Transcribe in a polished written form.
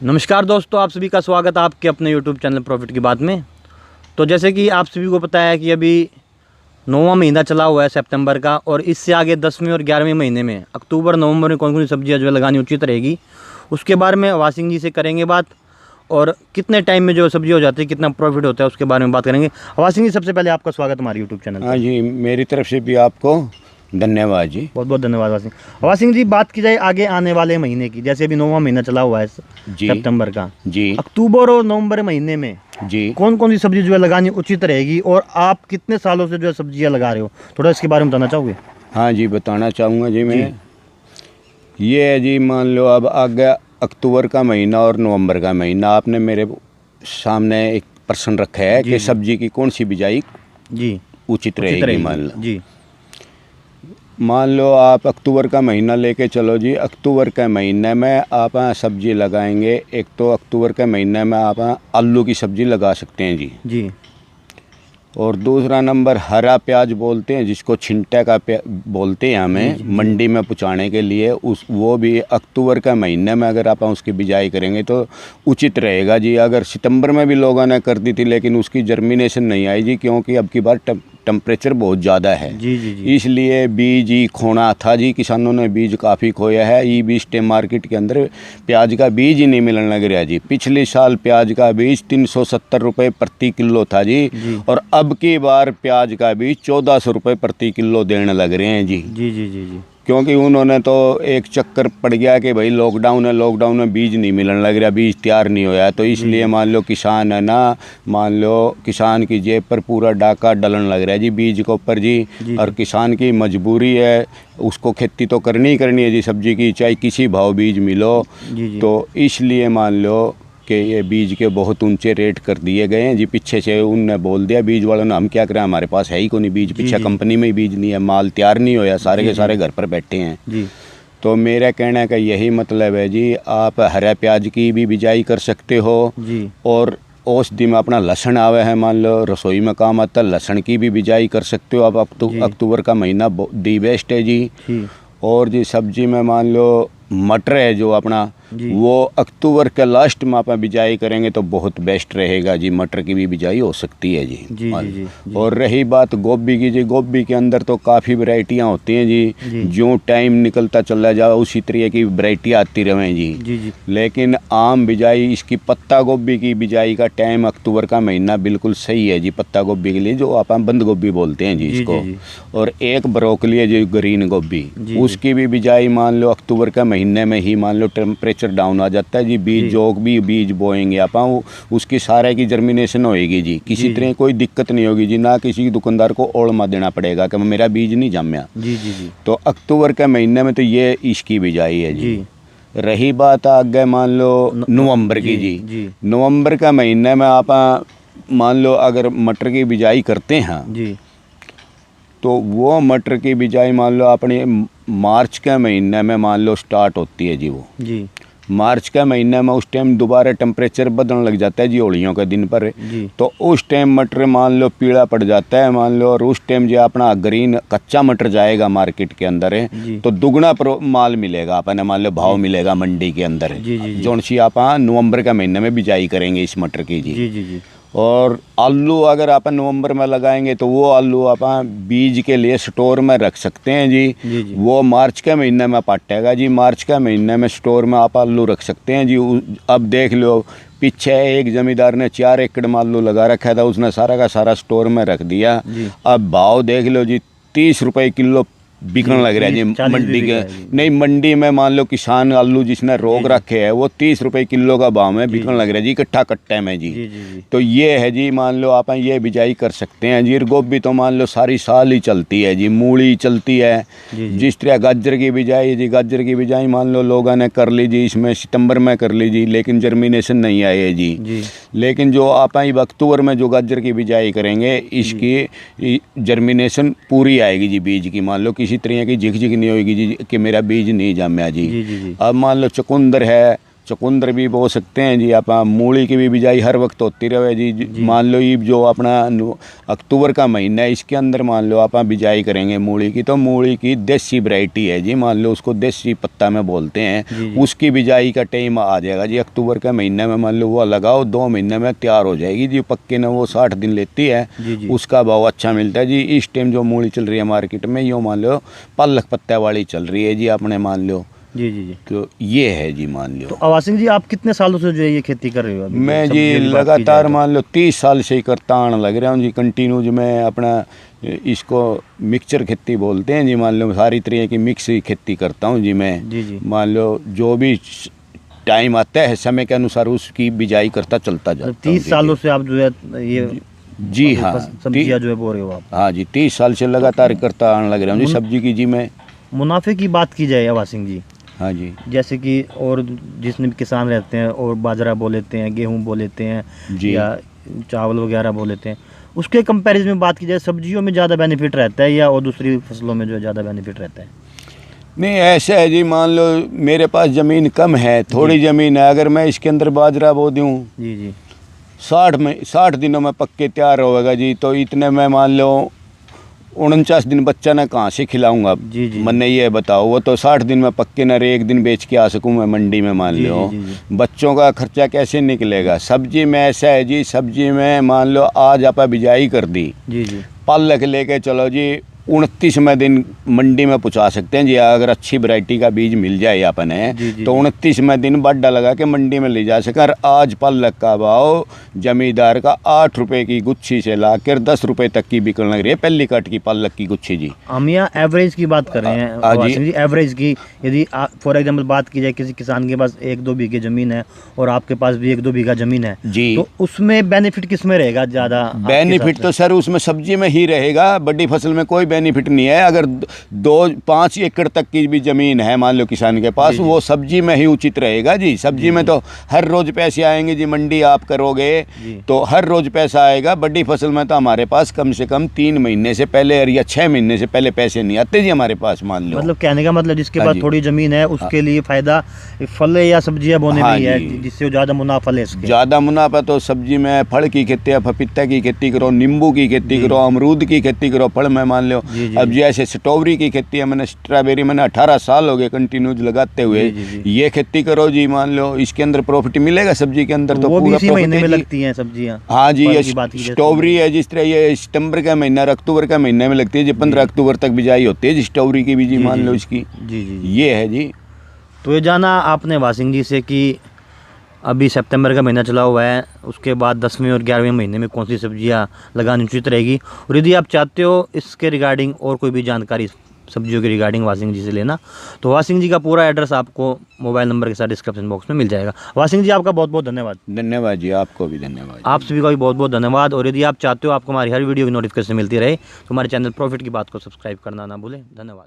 नमस्कार दोस्तों, आप सभी का स्वागत है आपके अपने YouTube चैनल प्रॉफिट की बात में। तो जैसे कि आप सभी को पता है कि अभी 9वां महीना चला हुआ है सितंबर का, और इससे आगे 10वें और 11वें महीने में अक्टूबर नवंबर में कौन कौन सी सब्जियां जो है लगानी उचित रहेगी, उसके बारे में वासिंग जी से करेंगे बात। और कितने टाइम में जो सब्जी हो जाती है, कितना प्रॉफिट होता है, उसके बारे में बात करेंगे। वासिंग जी, सबसे पहले आपका स्वागत हमारे यूट्यूब चैनल। हाँ जी, मेरी तरफ से भी आपको धन्यवाद जी। बहुत बहुत धन्यवाद वासिंग जी। बात की जाए आगे आने वाले महीने की, जैसे अभी 9वां महीना चला हुआ है जी सितंबर का, जी अक्टूबर और नवंबर महीने में जी कौन कौन सी सब्जी जो है लगानी उचित रहेगी, और आप कितने सालों से जो है सब्जियां लगा रहे हो, थोड़ा इसके बारे में बताना चाहोगे? हाँ जी, बताना चाहूँगा जी मैं। ये है जी, मान लो अब आ गया अक्टूबर का महीना और नवंबर का महीना। आपने मेरे सामने एक प्रश्न रखा है कि सब्जी की कौन सी बिजाई जी उचित रहेगी। जी मान लो आप अक्टूबर का महीना लेके चलो जी। अक्टूबर के महीने में आप सब्जी लगाएंगे। एक तो अक्टूबर के महीने में आप आलू की सब्जी लगा सकते हैं जी। जी और दूसरा नंबर हरा प्याज बोलते हैं, जिसको छिंटे का बोलते हैं हमें मंडी में पहुँचाने के लिए। वो भी अक्टूबर का महीने में अगर आप उसकी बिजाई करेंगे तो उचित रहेगा जी। अगर सितंबर में भी लोगों ने कर दी थी, लेकिन उसकी जर्मिनेशन नहीं आई जी, क्योंकि अब की बार टेम्परेचर बहुत ज़्यादा है। जी इसलिए बीज ही खोना था जी। किसानों ने बीज काफ़ी खोया है। ई बीज टे मार्केट के अंदर प्याज का बीज ही नहीं मिलने लग रहा जी। पिछले साल प्याज का बीज 370 रुपये प्रति किलो था जी। और अब की बार प्याज का बीज 1400 रुपये प्रति किलो देने लग रहे हैं जी। जी जी जी जी क्योंकि उन्होंने तो एक चक्कर पड़ गया कि भाई लॉकडाउन है, लॉकडाउन में बीज नहीं मिलने लग रहा, बीज तैयार नहीं होया। तो इसलिए मान लो किसान है ना, मान लो किसान की जेब पर पूरा डाका डलन लग रहा है जी बीज के ऊपर जी। और किसान की मजबूरी है, उसको खेती तो करनी ही करनी है जी सब्जी की, चाहे किसी भाव बीज मिलो। तो इसलिए मान लो कि ये बीज के बहुत ऊंचे रेट कर दिए गए हैं जी। पीछे से उनने बोल दिया बीज वालों ने, हम क्या करें, हमारे पास है ही कोई नहीं बीज। पीछे कंपनी में ही बीज नहीं है, माल तैयार नहीं होया, सारे के सारे घर पर बैठे हैं जी। तो मेरा कहने का यही मतलब है जी, आप हरा प्याज की भी बिजाई कर सकते हो जी। और औषधि में अपना लहसुन आवे है, मान लो रसोई में काम आता है, लहसुन की भी बिजाई कर सकते हो। अब अक्टूबर का महीना दी बेस्ट है जी। और जी सब्जी में मान लो मटर है जो अपना, वो अक्टूबर के लास्ट में आप बिजाई करेंगे तो बहुत बेस्ट रहेगा जी। मटर की भी बिजाई हो सकती है जी। और रही बात गोभी की जी, गोभी के अंदर तो काफ़ी वैरायटियाँ होती हैं जी। जो टाइम निकलता चला जाए उसी तरह की वैरायटी आती रहें जी। लेकिन आम बिजाई इसकी पत्ता गोभी की बिजाई का टाइम अक्टूबर का महीना बिल्कुल सही है जी। पत्ता गोभी के लिए जो आप बंद गोभी बोलते हैं जी इसको। और एक ब्रोकली है जी, ग्रीन गोभी, उसकी भी बिजाई मान लो अक्टूबर का महीने में ही। मान लो टेम्परेचर डाउन आ जाता है जी, बीज जो भी बीज बोएंगे आप उसकी सारे की जर्मिनेशन होएगी जी। किसी तरह कोई दिक्कत नहीं होगी जी, ना किसी दुकानदार को ओळमा देना पड़ेगा कि मेरा बीज नहीं जमया जी। तो अक्टूबर के महीने में तो ये इसकी बिजाई है जी। रही बात आगे मान लो नवंबर की जी। नवंबर का महीने में आप मान लो अगर मटर की बिजाई करते हैं जी, तो वो मटर की बिजाई मान लो अपने मार्च के महीने में मान लो स्टार्ट होती है जी। वो जी मार्च के महीने में उस टाइम दोबारा टेम्परेचर बदलने लग जाता है जी, होलियों के दिन पर। तो उस टाइम मटर मान लो पीला पड़ जाता है मान लो, और उस टाइम जो अपना ग्रीन कच्चा मटर जाएगा मार्केट के अंदर है तो दुगना माल मिलेगा अपने, मान लो भाव मिलेगा मंडी के अंदर जो सी आप नवंबर के महीने में बिजाई करेंगे इस मटर की जी। और आलू अगर आप नवंबर में लगाएंगे तो वो आलू आप बीज के लिए स्टोर में रख सकते हैं जी। वो मार्च के महीने में पटेगा जी। मार्च के महीने में स्टोर में आप आलू रख सकते हैं जी। अब देख लो, पीछे एक जमींदार ने 4 एकड़ में आलू लगा रखा था, उसने सारा का सारा स्टोर में रख दिया। अब भाव देख लो जी, 30 रुपये किलो बिकने लग रहा है जी मंडी के। नहीं, मंडी में मान लो किसान आलू जिसने रोग रखे है वो 30 रुपये किलो का भाव में बिकने लग रहा है जी, इकट्ठा कट्टे में जी। तो ये है जी, मान लो आप ये बिजाई कर सकते हैं जी। गोभी तो मान लो सारी साल ही चलती है जी, मूली चलती है। जिस तरह गाजर की बिजाई जी, गाजर की बिजाई मान लो लोगों ने कर ली जी, इसमें सितंबर में कर ली जी, लेकिन जर्मिनेशन नहीं आई है जी। लेकिन जो आप अक्टूबर में जो गाजर की बिजाई करेंगे इसकी जर्मिनेशन पूरी आएगी जी बीज की। मान लो किसी तरह की झिक नहीं होगी जी कि मेरा बीज नहीं जमया जी। अब मान लो चुकंदर है, चुकंदर भी बो सकते हैं जी। आप मूली की भी बिजाई हर वक्त होती रहे जी। मान लो ये जो अपना अक्टूबर का महीना है, इसके अंदर मान लो आप बिजाई करेंगे मूली की, तो मूली की देसी वैरायटी है जी, मान लो उसको देसी पत्ता में बोलते हैं, उसकी बिजाई का टाइम आ जाएगा जी। अक्टूबर के महीने में मान लो वो लगाओ, 2 महीने में तैयार हो जाएगी जी। पक्के ने वो 60 दिन लेती है, उसका भाव अच्छा मिलता है जी। इस टाइम जो मूली चल रही है मार्केट में, यो मान लो पालक पत्ता वाली चल रही है जी अपने, मान लो जी जी जी। तो ये है जी, मान लो। तो आवाज सिंह जी, आप कितने सालों से जो है ये खेती कर रहे हो अभी? मैं जी लगातार मान लो 30 साल से ही करता आने लग रहा हूँ जी, कंटिन्यू जी। मैं अपना इसको मिक्सचर खेती बोलते हैं जी, मान लो सारी तरह की मिक्स खेती करता हूँ जी मैं। जी। मान लो जो भी टाइम आता है समय के अनुसार उसकी बिजाई करता चलता जाता हूँ। 30 सालों से आप जो है ये जी हाँ, सब्जियां जो है बो रहे हो आप? हाँ जी, 30 साल से लगातार करता आने लग रहा हूँ जी सब्जी की जी मैं। मुनाफे की बात की जाए आवाज सिंह जी, हाँ जी, जैसे कि और जितने भी किसान रहते हैं और बाजरा बो लेते हैं, गेहूं बो लेते हैं जी। या चावल वगैरह बो लेते हैं, उसके कंपैरिजन में बात की जाए सब्जियों में ज़्यादा बेनिफिट रहता है या और दूसरी फसलों में जो है ज़्यादा बेनिफिट रहता है? नहीं ऐसा है जी, मान लो मेरे पास ज़मीन कम है, थोड़ी ज़मीन है, अगर मैं इसके अंदर बाजरा बो दूँ जी जी 60 दिनों में पक्के तैयार होगा जी, तो इतने में मान लो 49 दिन बच्चा ने कहाँ से खिलाऊंगा? जी जी। मैंने ये बताओ, वो तो 60 दिन में पक्के न एक दिन बेच के आ सकूँ मैं मंडी में, मान जी लो। जी जी। बच्चों का खर्चा कैसे निकलेगा? सब्जी में ऐसा है जी, सब्जी में मान लो आज आप बिजाई कर दी, जी जी पालक लेके चलो जी, 29वें दिन मंडी में पहुंचा सकते हैं जी, अगर अच्छी वैरायटी का बीज मिल जाए अपने तो 29वें दिन बड्डा लगा के मंडी में ले जा सके। और आज पालक का भाव जमींदार का 8 रुपए की गुच्छी से लाकर 10 रुपए तक की बिकने लग रही है, पहली कट की पालक की गुच्छी जी। हम यहाँ एवरेज की बात कर रहे हैं आवाज सिंह जी, एवरेज की। यदि फॉर एग्जाम्पल बात की जाए, किसी किसान के पास 1-2 बीघे ज़मीन है और आपके पास भी 1-2 बीघा ज़मीन है जी, तो उसमें बेनिफिट किस में रहेगा ज़्यादा? बेनिफिट तो सर उसमें सब्जी में ही रहेगा, बड़ी फसल में कोई बेनिफिट नहीं है। अगर 2-5 एकड़ तक की भी ज़मीन है मान लो किसान के पास, वो सब्जी में ही उचित रहेगा जी। सब्जी में तो हर रोज़ पैसे आएंगे जी, मंडी आप करोगे तो हर रोज़ पैसा आएगा। बड़ी फसल में तो हमारे पास कम से कम 3 महीने से पहले या 6 महीने से पहले पैसे नहीं आते जी हमारे पास, मान लो। मतलब कहने का मतलब जिसके पास थोड़ी ज़मीन है उसके लिए फ़ायदा फल या सब्जियां बोने में ही है, जिससे ज़्यादा मुनाफा ले सके। ज़्यादा मुनाफा तो सब्जी में, फल की खेती है, पपीता की खेती करो, नींबू की खेती करो, अमरूद की खेती करो, फल में मान लो। अब जैसे स्ट्रॉबेरी की खेती है, मैंने स्ट्रॉबेरी मैंने 18 साल हो गए कंटिन्यू लगाते हुए। ये खेती करो जी, मान लो इसके अंदर प्रॉफिट मिलेगा सब्जी के अंदर, तो वो पूरा भी इसी महीने में लगती हैं सब्जियां। हाँ जी, ये स्ट्रॉबेरी है जिस तरह ये सितंबर का महीना और अक्टूबर का महीने में लगती है जी, 15 अक्टूबर तक बिजाई होती है जी स्ट्रॉबेरी की भी जी, मान लो इसकी। जी जी ये है जी। तो ये जाना आपने वासिंग जी से कि अभी सितंबर का महीना चला हुआ है, उसके बाद 10वें और 11वें महीने में कौन सी सब्जियां लगानी उचित रहेगी, और यदि आप चाहते हो इसके रिगार्डिंग और कोई भी जानकारी सब्जियों के रिगार्डिंग वासिंग जी से लेना, तो वासिंग जी का पूरा एड्रेस आपको मोबाइल नंबर के साथ डिस्क्रिप्शन बॉक्स में मिल जाएगा। वासिंग जी आपका बहुत बहुत धन्यवाद। धन्यवाद जी, आपको भी धन्यवाद। आप सभी का भी बहुत बहुत धन्यवाद। और यदि आप चाहते हो आपको हमारी हर वीडियो की नोटिफिकेशन मिलती रहे तो हमारे चैनल प्रॉफिट की बात को सब्सक्राइब करना ना भूलें। धन्यवाद।